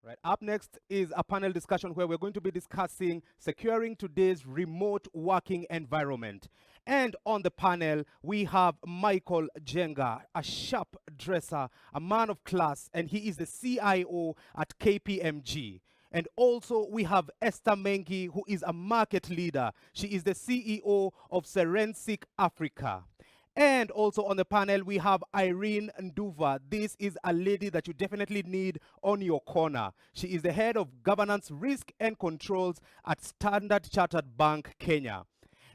Right. Up next is a panel discussion where we're going to be discussing securing today's remote working environment. And on the panel, we have Michael Jenga, a sharp dresser, a man of class, and he is the CIO at KPMG. And also, we have Esther Mengi, who is a market leader. She is the CEO of Serensic Africa. And also on the panel, we have Irene Nduva. This is a lady that you definitely need on your corner. She is the head of governance, risk, and controls at Standard Chartered Bank, Kenya.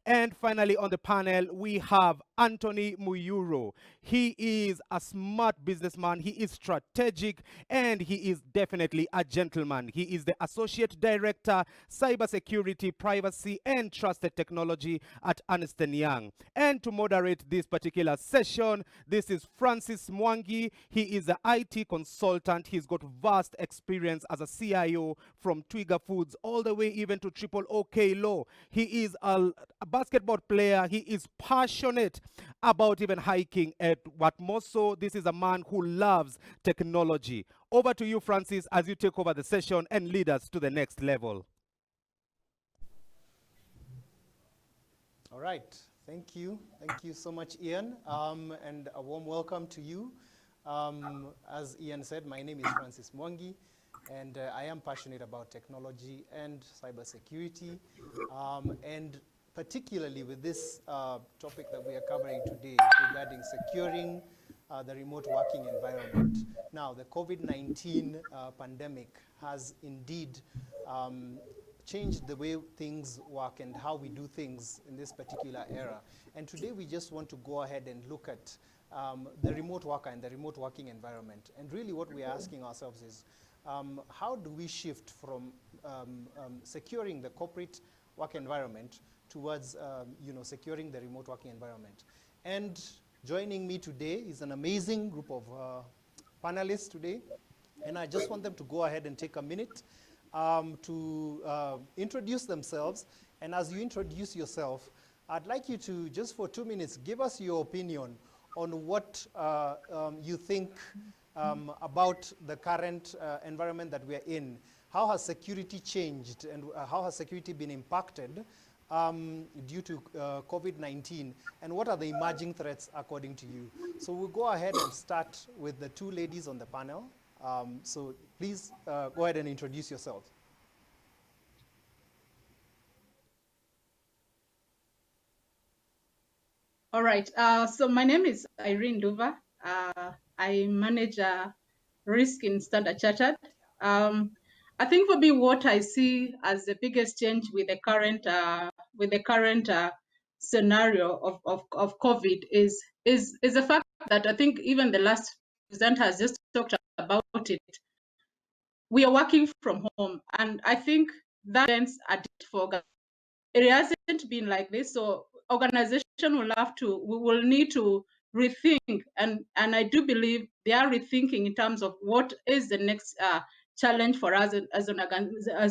And finally, on the panel, we have Anthony Muyuro. He is a smart businessman, he is strategic, and he is definitely a gentleman. He is the Associate Director, Cybersecurity, Privacy, and Trusted Technology at Ernst & Young. And to moderate this particular session, this is Francis Mwangi. He is an IT consultant. He's got vast experience as a CIO from Twiga Foods all the way even to Triple OK Law. He is a basketball player. He is passionate about even hiking. At what more so, this is a man who loves technology. Over to you, Francis, as you take over the session and lead us to the next level. All right. Thank you. Thank you so much, Ian. And a warm welcome to you. As Ian said, my name is Francis Mwangi, and I am passionate about technology and cybersecurity. And particularly with this topic that we are covering today regarding securing the remote working environment. Now, the COVID-19 pandemic has indeed changed the way things work and how we do things in this particular era. And today we just want to go ahead and look at the remote worker and the remote working environment. And really what we are asking ourselves is, how do we shift from securing the corporate work environment towards securing the remote working environment? And joining me today is an amazing group of panelists today, and I just want them to go ahead and take a minute to introduce themselves. And as you introduce yourself, I'd like you to, just for 2 minutes, give us your opinion on what you think about the current environment that we are in. How has security changed, and how has security been impacted due to COVID-19, and what are the emerging threats according to you? So we'll go ahead and start with the two ladies on the panel. So please go ahead and introduce yourself. All right, so my name is Irene Nduva. I manage risk in Standard Chartered. I think for me, what I see as the biggest change with the current scenario of COVID is the fact that I think even the last presenter has just talked about it. We are working from home, and I think that ends a for it hasn't been like this. So organization will need to rethink, and I do believe they are rethinking in terms of what is the next challenge for us as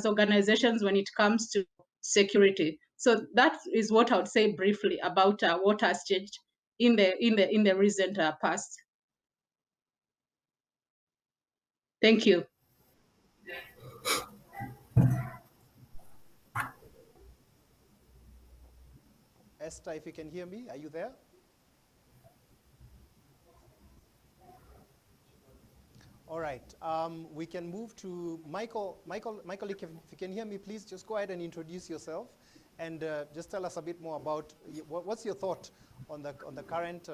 organizations when it comes to security. So that is what I would say briefly about what has changed in the recent past. Thank you. Esther, if you can hear me, are you there? All right, we can move to Michael. Michael, if you can hear me, please just go ahead and introduce yourself, and just tell us a bit more about what's your thought on the current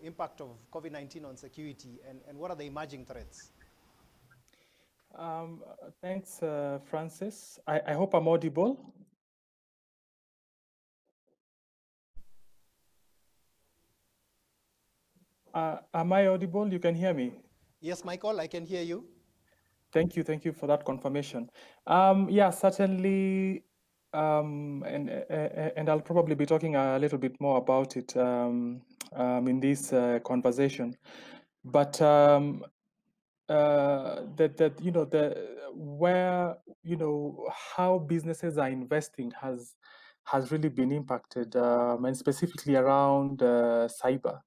impact of COVID-19 on security, and what are the emerging threats? Thanks, Francis. I hope I'm audible. Am I audible? You can hear me? Yes, Michael, I can hear you. Thank you for that confirmation. Yeah, certainly, and I'll probably be talking a little bit more about it in this conversation. But how businesses are investing has really been impacted, and specifically around cyber.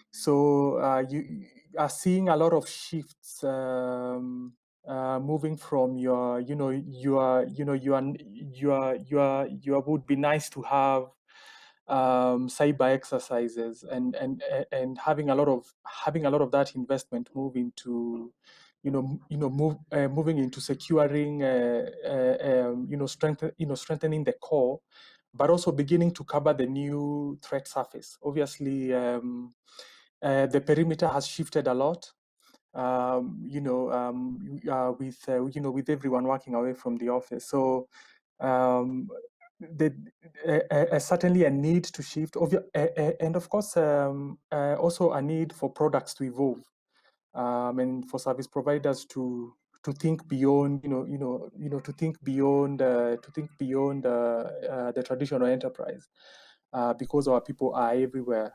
So you are seeing a lot of shifts moving from your would be nice to have cyber exercises and having a lot of that investment move into moving into securing strengthening the core, but also beginning to cover the new threat surface. Obviously, the perimeter has shifted a lot. With everyone working away from the office. So certainly a need to shift, and of course, also a need for products to evolve, and for service providers to think beyond, to think beyond the traditional enterprise, because our people are everywhere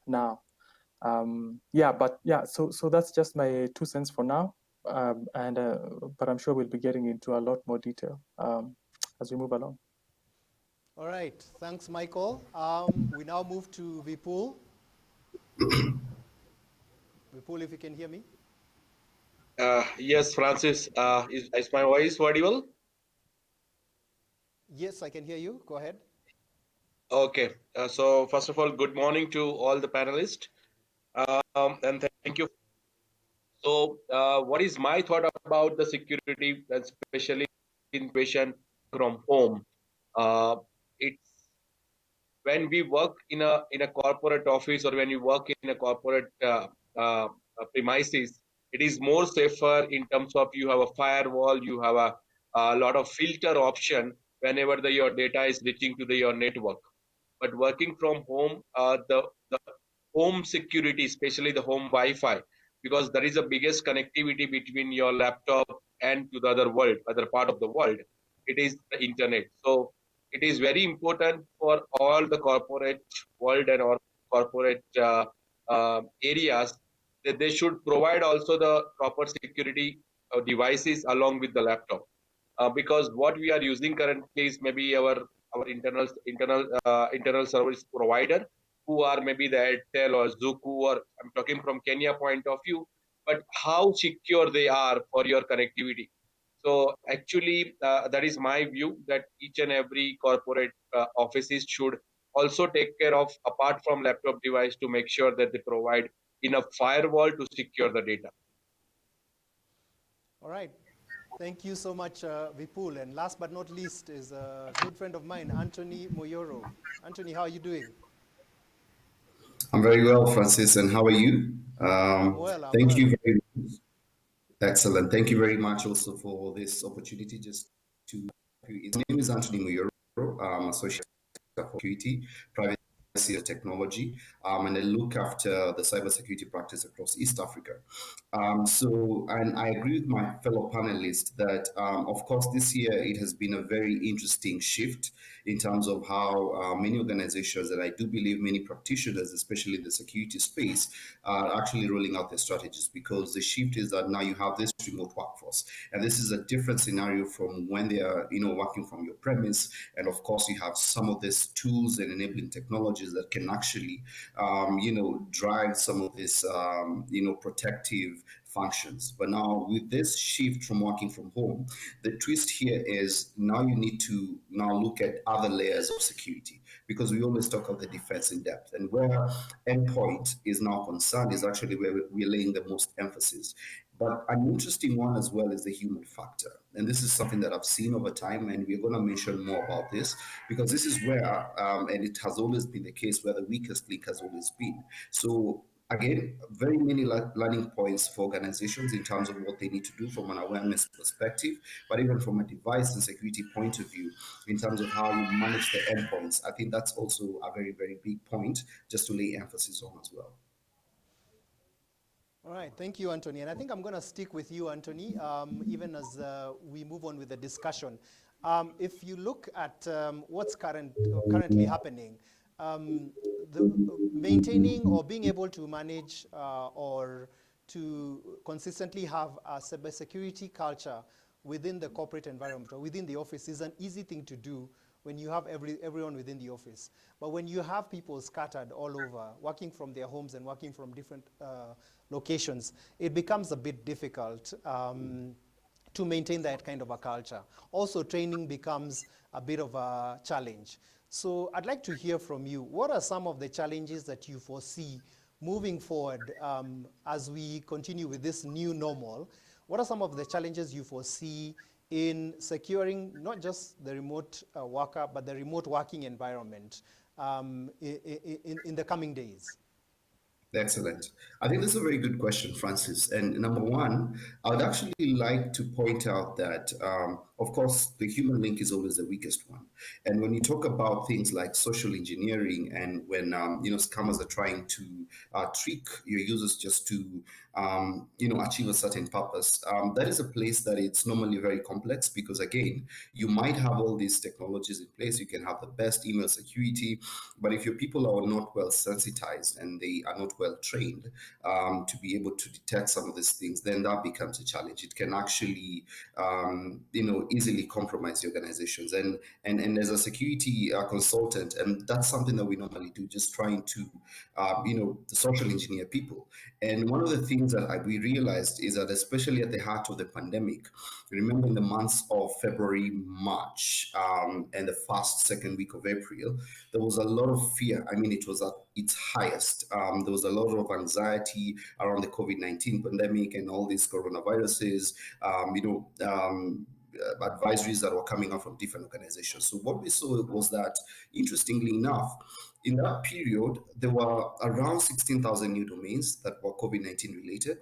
now. So that's just my 2 cents for now, but I'm sure we'll be getting into a lot more detail as we move along. All right, thanks, Michael. We now move to Vipul. Vipul, if you can hear me. Yes, Francis, is my voice audible? Yes, I can hear you. Go ahead. Okay, so first of all, good morning to all the panelists, and thank you. So, what is my thought about the security, especially in situation from home? It's when we work in a corporate office, or when you work in a corporate premises, it is more safer in terms of you have a firewall, you have a lot of filter option whenever your data is reaching to your network. But working from home, the home security, especially the home Wi-Fi, because there is a biggest connectivity between your laptop and to the other part of the world. It is the internet. So it is very important for all the corporate world and all corporate areas that they should provide also the proper security devices along with the laptop, because what we are using currently is maybe our internal service provider, who are maybe the Airtel or Zuku, or I'm talking from Kenya point of view, but how secure they are for your connectivity. So actually, that is my view, that each and every corporate offices should also take care of, apart from laptop device, to make sure that they provide enough firewall to secure the data. All right. Thank you so much, Vipul. And last but not least is a good friend of mine, Anthony Moyoro. Anthony, how are you doing? I'm very well, Francis, and how are you? I'm well, I'm Thank well. you very much. Excellent. Thank you very much also for this opportunity just to. His name is Anthony Muyoro, Associate for Security, Privacy and Technology, and I look after the cybersecurity practice across East Africa. And I agree with my fellow panelists that, of course, this year it has been a very interesting shift in terms of how many organizations, and I do believe many practitioners, especially in the security space, are actually rolling out their strategies, because the shift is that now you have this remote workforce, and this is a different scenario from when they are, working from your premise. And of course, you have some of these tools and enabling technologies that can actually, drive some of this, protective functions. But now with this shift from working from home, the twist here is now you need to now look at other layers of security, because we always talk of the defense in depth, and where endpoint is now concerned is actually where we're laying the most emphasis. But an interesting one as well is the human factor. And this is something that I've seen over time, and we're going to mention more about this, because this is where, and it has always been the case, where the weakest link has always been. So again, very many learning points for organizations in terms of what they need to do from an awareness perspective, but even from a device and security point of view, in terms of how you manage the endpoints. I think that's also a very, very big point just to lay emphasis on as well. All right, thank you, Anthony. And I think I'm going to stick with you, Anthony, even as we move on with the discussion. If you look at what's currently happening, maintaining or being able to manage or to consistently have a cybersecurity culture within the corporate environment or within the office is an easy thing to do when you have everyone within the office. But when you have people scattered all over, working from their homes and working from different locations, it becomes a bit difficult. to maintain that kind of a culture. Also, training becomes a bit of a challenge. So I'd like to hear from you. What are some of the challenges that you foresee moving forward as we continue with this new normal? What are some of the challenges you foresee in securing not just the remote worker, but the remote working environment in the coming days? Excellent. I think this is a very good question, Francis. And number one, I would actually like to point out that, of course, the human link is always the weakest one. And when you talk about things like social engineering, and when scammers are trying to trick your users just to achieve a certain purpose, that is a place that it's normally very complex, because again, you might have all these technologies in place. You can have the best email security, but if your people are not well sensitized and they are not well trained to be able to detect some of these things, then that becomes a challenge. It can actually, easily compromise the organizations. And as a security consultant, and that's something that we normally do, just trying to, social engineer people. And one of the things that we realized is that, especially at the heart of the pandemic, remember in the months of February, March, and the second week of April, there was a lot of fear. I mean, it was at its highest. There was a lot of anxiety around the COVID-19 pandemic and all these coronaviruses, advisories that were coming out from different organizations. So what we saw was that, interestingly enough, in that period, there were around 16,000 new domains that were COVID-19 related,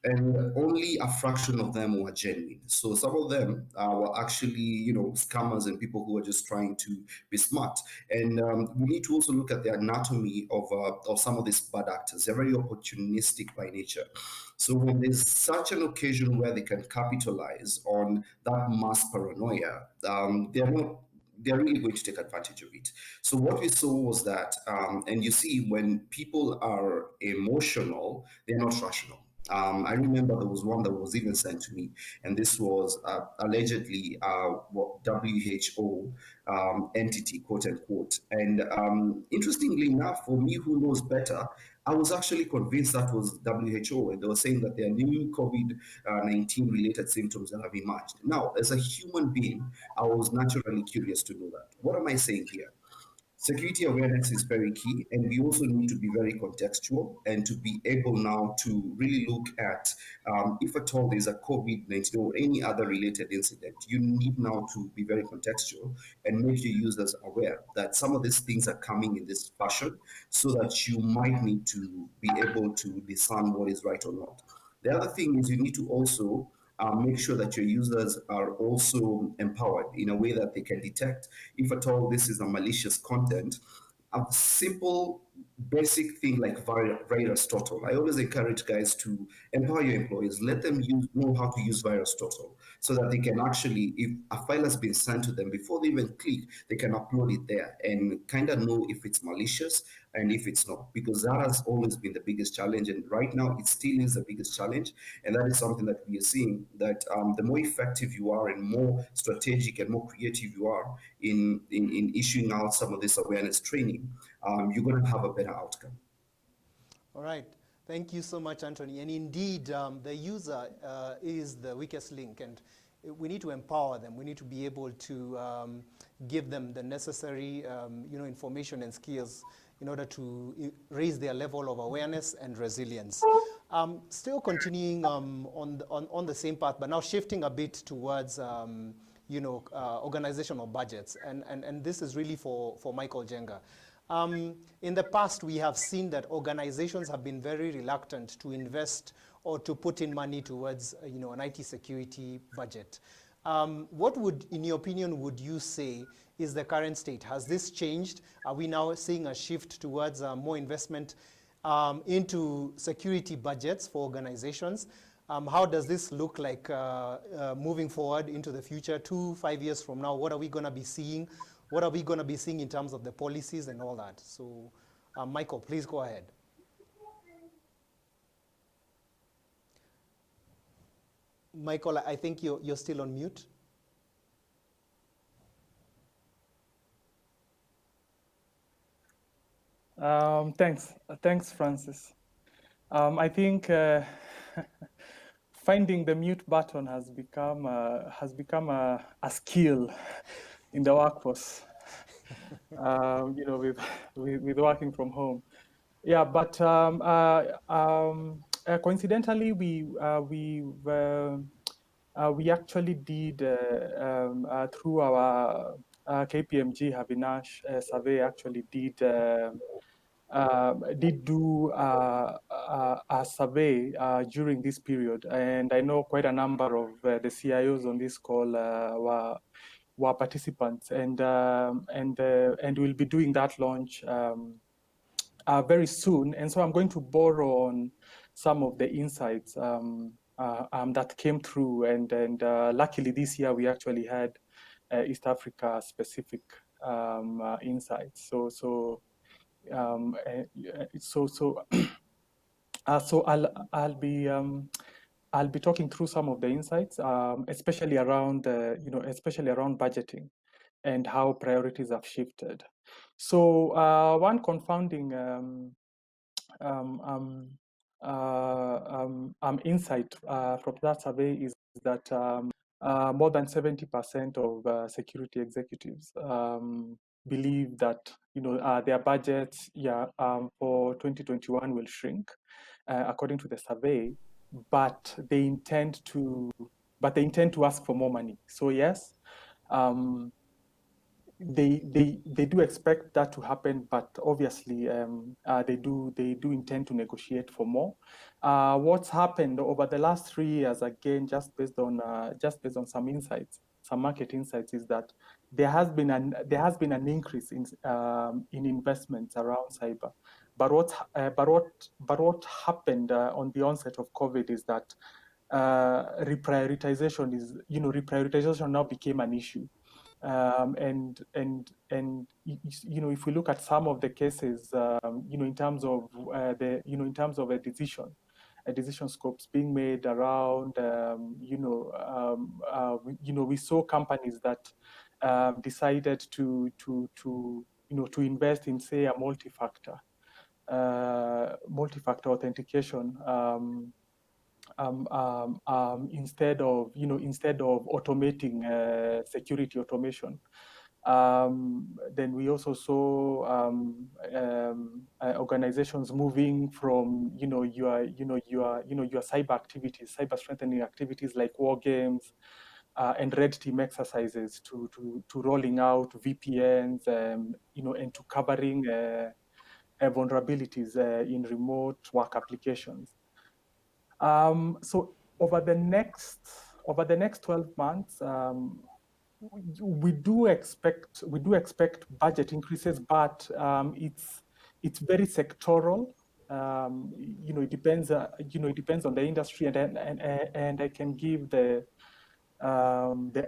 and only a fraction of them were genuine. So some of them were actually, scammers and people who were just trying to be smart. And we need to also look at the anatomy of some of these bad actors. They're very opportunistic by nature. So when there's such an occasion where they can capitalize on that mass paranoia, they're really going to take advantage of it. So what we saw was that, and you see, when people are emotional, they're not rational. I remember there was one that was even sent to me, and this was allegedly WHO entity, quote unquote. And interestingly enough, for me, who knows better, I was actually convinced that was WHO, and they were saying that there are new COVID-19 related symptoms that have emerged. Now, as a human being, I was naturally curious to know that. What am I saying here? Security awareness is very key, and we also need to be very contextual and to be able now to really look at if at all there's a COVID-19 or any other related incident, you need now to be very contextual and make your users aware that some of these things are coming in this fashion, so that you might need to be able to discern what is right or not. The other thing is, you need to also make sure that your users are also empowered in a way that they can detect if at all this is a malicious content. A simple basic thing like VirusTotal. I always encourage guys to empower your employees, let them know how to use VirusTotal, so that they can actually, if a file has been sent to them, before they even click, they can upload it there and kind of know if it's malicious and if it's not, because that has always been the biggest challenge, and right now it still is the biggest challenge. And that is something that we are seeing, that the more effective you are and more strategic and more creative you are in issuing out some of this awareness training, you're going to have a better outcome. All right. Thank you so much, Anthony. And indeed, the user is the weakest link, and we need to empower them. We need to be able to give them the necessary, information and skills in order to raise their level of awareness and resilience. Still continuing on the same path, but now shifting a bit towards, organizational budgets. And this is really for Michael Jenga. In the past, we have seen that organizations have been very reluctant to invest or to put in money towards, an IT security budget. What would, in your opinion, would you say is the current state? Has this changed? Are we now seeing a shift towards more investment into security budgets for organizations? How does this look like moving forward into the future, 2-5 years from now? What are we going to be seeing? What are we going to be seeing in terms of the policies and all that? So, Michael, please go ahead. Michael, I think you're still on mute. Thanks, Francis. I think finding the mute button has become a skill in the workforce. With working from home. Yeah, but coincidentally, we actually did through our KPMG Habinash survey. Actually, did do a survey during this period, and I know quite a number of the CIOs on this call were participants, and we'll be doing that launch very soon. And so I'm going to borrow on some of the insights that came through, and luckily this year we actually had East Africa specific insights. So I'll be talking through some of the insights, especially around budgeting and how priorities have shifted. So one confounding insight from that survey is that more than 70% of security executives believe that their budgets for 2021 will shrink, according to the survey, but they intend to ask for more money. So yes, they do expect that to happen, but obviously they do intend to negotiate for more. What's happened over the last 3 years, again, just based on some insights, some market insights, is that there has been an increase in investments around cyber. But what happened on the onset of COVID is that reprioritization now became an issue. And if we look at some of the cases, in terms of a decision scopes being made around, we saw companies that decided to invest in, say, a multi-factor authentication instead of automating security automation. Then we also saw organizations moving from your cyber activities, cyber strengthening activities like war games and red team exercises to rolling out VPNs, and to covering vulnerabilities in remote work applications. So over the next 12 months, we do expect budget increases, but it's very sectoral. It depends. It depends on the industry, and I can give the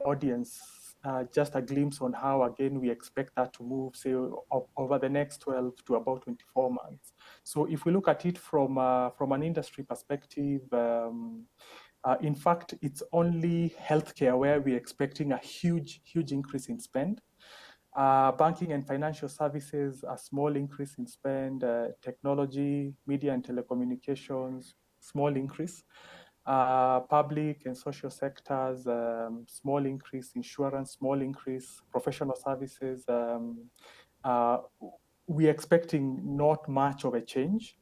audience just a glimpse on how, again, we expect that to move, say, over the next 12 to about 24 months. So if we look at it from an industry perspective, in fact, it's only healthcare where we're expecting a huge increase in spend. Banking and financial services, a small increase in spend. Technology, media and telecommunications, small increase. Public and social sectors, small increase. Insurance, small increase. Professional services, we're expecting not much of a change.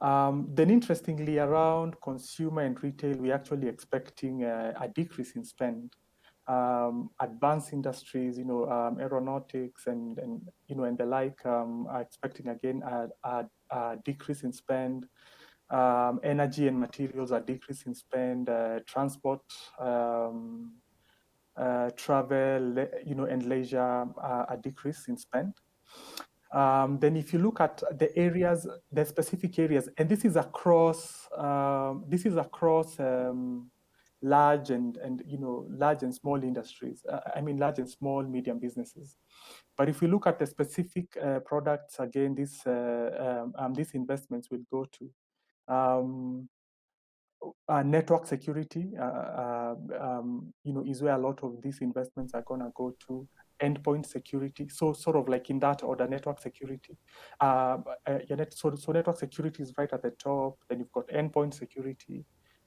Then interestingly, around consumer and retail, we're actually expecting a decrease in spend. Advanced industries, aeronautics and the like, are expecting, again, a decrease in spend. Energy and materials, a decrease in spend. Transport, travel, and leisure, a decrease in spend. Then if you look at the specific areas, and this is across large and small industries. Large and small, medium businesses. But if you look at the specific products, again, these investments will go to network security, is where a lot of these investments are gonna go to. Endpoint security, so sort of like in that order. Network security, so network security is right at the top. Then you've got endpoint security,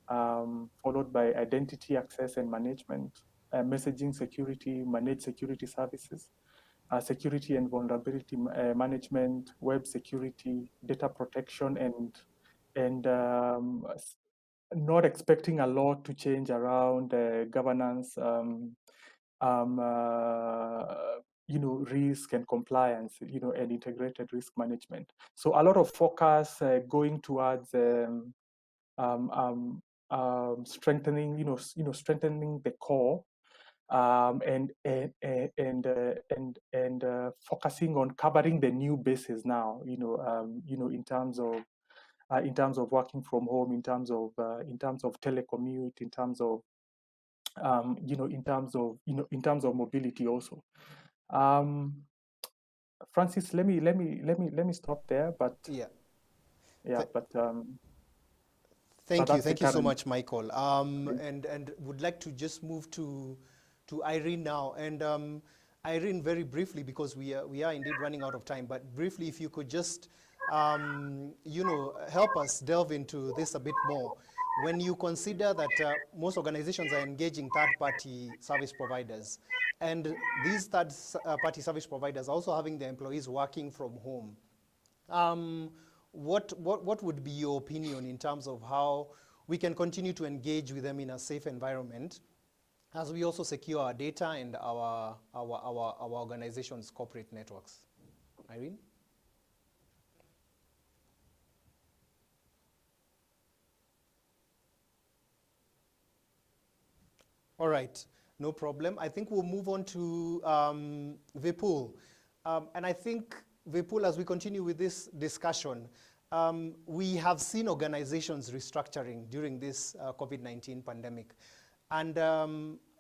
followed by identity access and management, messaging security, managed security services, security and vulnerability management, web security, data protection, and not expecting a lot to change around governance, risk and compliance, and integrated risk management. So a lot of focus going towards strengthening, strengthening the core, and focusing on covering the new bases now, in terms of working from home, in terms of telecommute, in terms of in terms of mobility also. Francis, let me stop there, but Yeah. yeah, Th- but Thank you. that's the Thank you so current. much, Michael. And would like to just move to Irene now. And Irene, very briefly, because we are indeed running out of time, but briefly, if you could just help us delve into this a bit more. When you consider that most organizations are engaging third-party service providers, and these third-party service providers are also having their employees working from home, what would be your opinion in terms of how we can continue to engage with them in a safe environment as we also secure our data and our organization's corporate networks? Irene? All right, no problem. I think we'll move on to Vipul. And I think, Vipul, as we continue with this discussion, we have seen organizations restructuring during this COVID-19 pandemic. And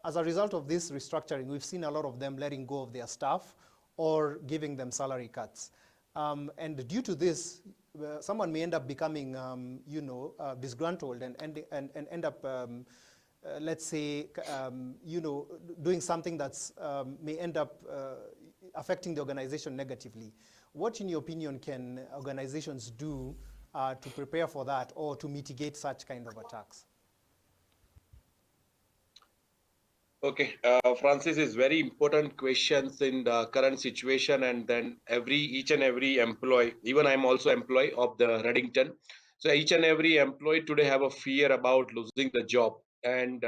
as a result of this restructuring, we've seen a lot of them letting go of their staff or giving them salary cuts. And due to this, someone may end up becoming, disgruntled and end up let's say, doing something that's may end up affecting the organization negatively. What, in your opinion, can organizations do to prepare for that or to mitigate such kind of attacks? Okay, Francis, is very important questions in the current situation, and then each and every employee, even I'm also employee of the Reddington. So each and every employee today have a fear about losing the job, and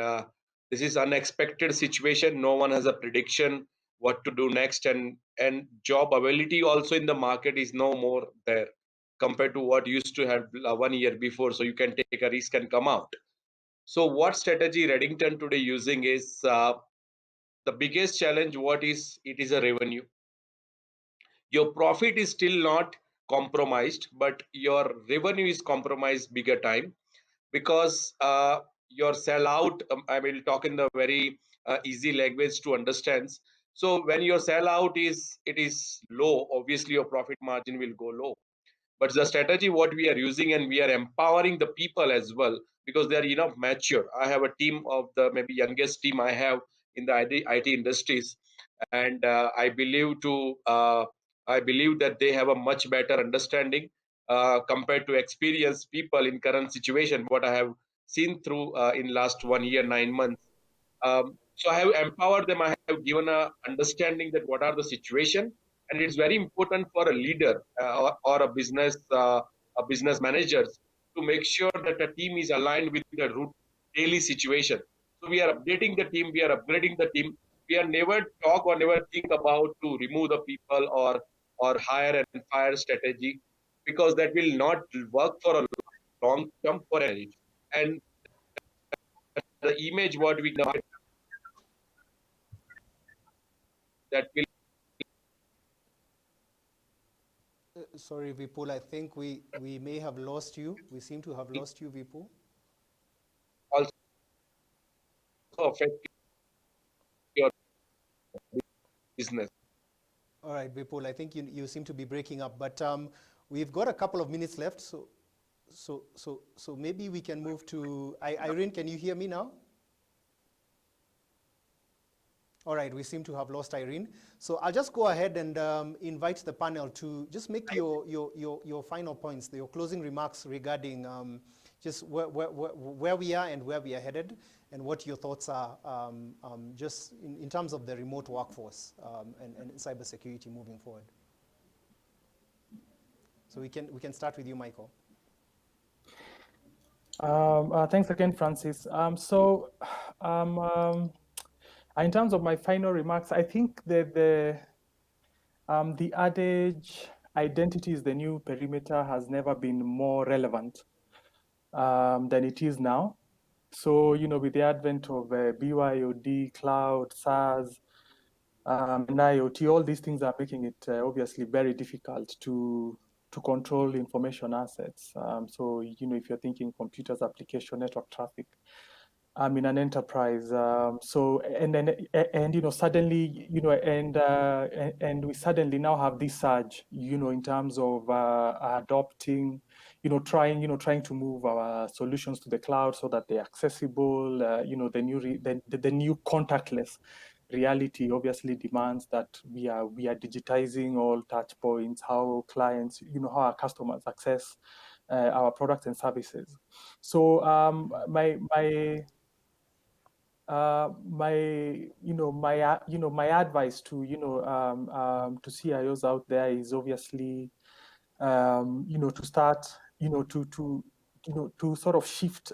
this is unexpected situation. No one has a prediction what to do next, and job availability also in the market is no more there compared to what used to have 1 year before. So you can take a risk and come out. So what strategy Reddington today using is the biggest challenge. What is it is a revenue. Your profit is still not compromised, but your revenue is compromised bigger time because your sell out. I will talk in the very easy language to understand. So when your sell out is low, obviously your profit margin will go low. But the strategy what we are using, and we are empowering the people as well, because they are enough mature. I have a team of the maybe youngest team I have in the IT industries, and I believe that they have a much better understanding compared to experienced people in current situation what I have seen through in last 1 year 9 months. So I have empowered them. I have given a understanding that what are the situation, and it's very important for a leader or a business managers to make sure that the team is aligned with the root daily situation. So we are updating the team. We are upgrading the team. We are never talk or never think about to remove the people or hire and fire strategy, because that will not work for a long term for any. And the image what we know that will Sorry, Vipul, I think we may have lost you. We seem to have lost you, Vipul. also affect your business. All right, Vipul, I think you seem to be breaking up, but we've got a couple of minutes left, so maybe we can move to Irene. Can you hear me now? All right, we seem to have lost Irene. So I'll just go ahead and invite the panel to just make your final points, your closing remarks regarding just where we are and where we are headed, and what your thoughts are just in terms of the remote workforce and cybersecurity moving forward. So we can start with you, Michael. Thanks again, Francis. In terms of my final remarks, I think that the adage "identity is the new perimeter" has never been more relevant than it is now. So, with the advent of BYOD, cloud, SaaS, and IoT, all these things are making it obviously very difficult to control information assets. So, if you're thinking computers, application, network traffic, in an enterprise. Suddenly, and we suddenly now have this surge, in terms of adopting, trying to move our solutions to the cloud so that they're accessible. The new contactless reality obviously demands that we are digitizing all touch points, how clients, how our customers access our products and services. So my advice to to CIOs out there is obviously to start to sort of shift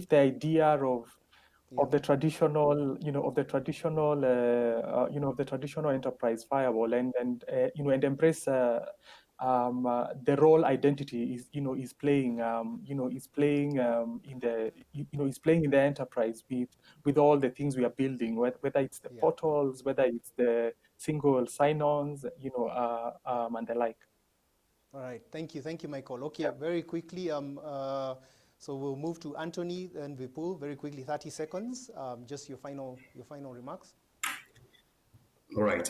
the idea of the traditional of the traditional enterprise firewall and embrace the role identity is playing is playing in the enterprise with all the things we are building, whether it's the portals, whether it's the single sign-ons, and the like. All right, thank you, Michael. Okay, very quickly, so we'll move to Anthony and Vipul very quickly, 30 seconds. Just your final remarks. All right.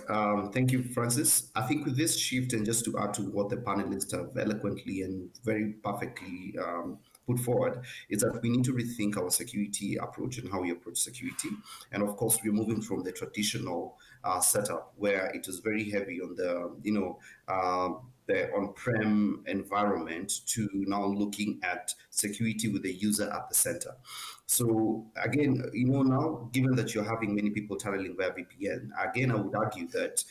Thank you, Francis. I think with this shift, and just to add to what the panelists have eloquently and very perfectly put forward, is that we need to rethink our security approach and how we approach security. And of course, we're moving from the traditional setup where it is very heavy on the, the on-prem environment to now looking at security with the user at the center. So again, now given that you're having many people tunneling via VPN, again, I would argue that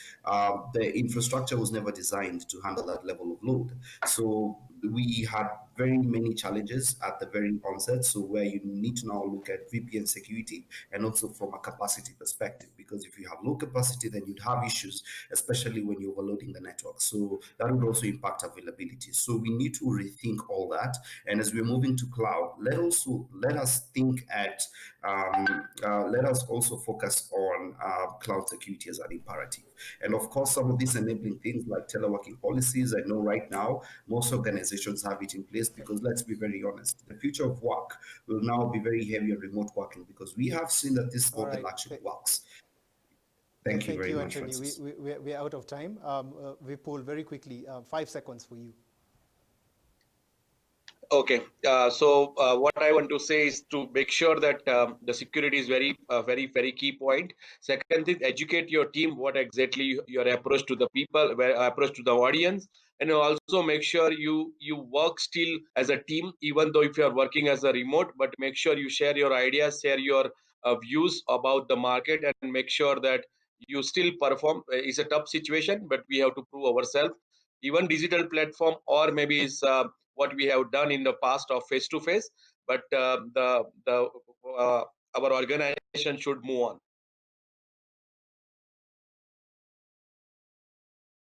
the infrastructure was never designed to handle that level of load. So we had very many challenges at the very onset. So where you need to now look at VPN security and also from a capacity perspective, because if you have low capacity, then you'd have issues, especially when you're overloading the network. So that would also impact availability. So we need to rethink all that. And as we're moving to cloud, let us think at, let us also focus on cloud security as an imperative. And of course, some of these enabling things like teleworking policies, I know right now, most organizations have it in place because let's be very honest, the future of work will now be very heavy on remote working because we have seen that this model actually works. Thank you very much, Anthony. Francis. We're out of time. Vipul, very quickly, 5 seconds for you. Okay, so what I want to say is to make sure that the security is very key point. Second thing, educate your team what exactly your approach to the people, approach to the audience, and also make sure you work still as a team, even though if you are working as a remote, but make sure you share your ideas, share your views about the market, and make sure that you still perform. It's a tough situation, but we have to prove ourselves. Even digital platform or maybe is what we have done in the past of face-to-face, but our organization should move on.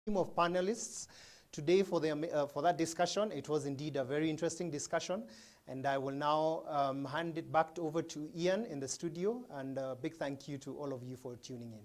Team of panelists today for that discussion. It was indeed a very interesting discussion, and I will now hand it back over to Ian in the studio, and a big thank you to all of you for tuning in.